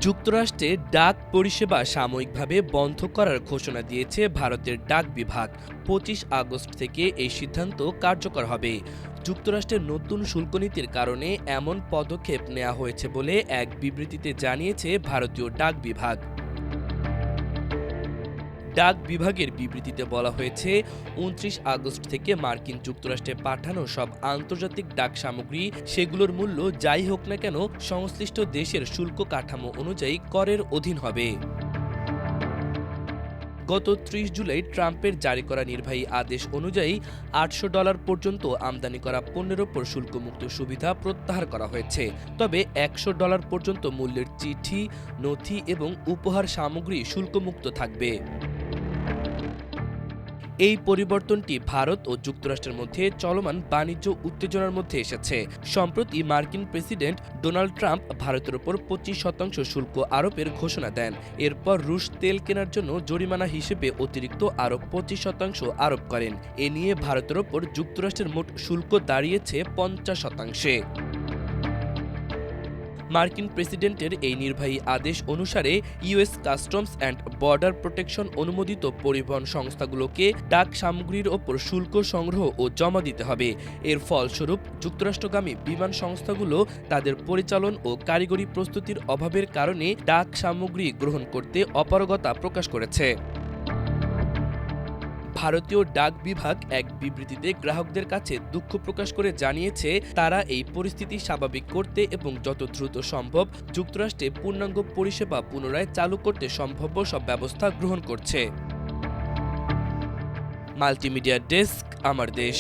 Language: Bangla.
যুক্তরাষ্ট্রে ডাক পরিষেবা সাময়িকভাবে বন্ধ করার ঘোষণা দিয়েছে ভারতের ডাক বিভাগ। ২৫ আগস্ট থেকে এই সিদ্ধান্ত কার্যকর হবে। যুক্তরাষ্ট্রের নতুন শুল্ক নীতির কারণে এমন পদক্ষেপ নেওয়া হয়েছে বলে এক বিবৃতিতে জানিয়েছে ভারতীয় ডাক বিভাগ। ডাক বিভাগের বিবৃতিতে বলা হয়েছে, ২৯ আগস্ট থেকে মার্কিন যুক্তরাষ্ট্রে পাঠানো সব আন্তর্জাতিক ডাক সামগ্রী সেগুলোর মূল্য যাই হোক না কেন সংশ্লিষ্ট দেশের শুল্ক কাঠামো অনুযায়ী করের অধীন হবে। গত ৩০ জুলাই ট্রাম্পের জারি করা নির্বাহী আদেশ অনুযায়ী $৮০০ পর্যন্ত আমদানি করা পণ্যের ওপর শুল্কমুক্ত সুবিধা প্রত্যাহার করা হয়েছে। তবে $১০০ পর্যন্ত মূল্যের চিঠি, নথি এবং উপহার সামগ্রী শুল্কমুক্ত থাকবে। এই পরিবর্তনটি ভারত ও যুক্তরাষ্ট্রের মধ্যে চলমান বাণিজ্য উত্তেজনার মধ্যে এসেছে। সম্প্রতি মার্কিন প্রেসিডেন্ট ডোনাল্ড ট্রাম্প ভারতের ওপর ২৫% শুল্ক আরোপের ঘোষণা দেন। এরপর রুশ তেল কেনার জন্য জরিমানা হিসেবে অতিরিক্ত আরও ২৫% আরোপ করেন। এ নিয়ে ভারতের ওপর যুক্তরাষ্ট্রের মোট শুল্ক দাঁড়িয়েছে ৫০%। মার্কিন প্রেসিডেন্টের এই নির্বাহী আদেশ অনুসারে US customs and border protection অনুমোদিত পরিবহন সংস্থাগুলোকে ডাক সামগ্রীর ওপর শুল্ক সংগ্রহ ও জমা দিতে হবে। এর ফলস্বরূপ যুক্তরাষ্ট্রগামী বিমান সংস্থাগুলো তাদের পরিচালন ও কারিগরি প্রস্তুতির অভাবের কারণে ডাক সামগ্রী গ্রহণ করতে অপারগতা প্রকাশ করেছে। ভারতীয় ডাক বিভাগ এক বিবৃতিতে গ্রাহকদের কাছে দুঃখ প্রকাশ করে জানিয়েছে, তারা এই পরিস্থিতি স্বাভাবিক করতে এবং যত দ্রুত সম্ভব যুক্তরাষ্ট্রে পূর্ণাঙ্গ পরিষেবা পুনরায় চালু করতে সম্ভাব্য সব ব্যবস্থা গ্রহণ করছে। মাল্টিমিডিয়া ডেস্ক, আমার দেশ।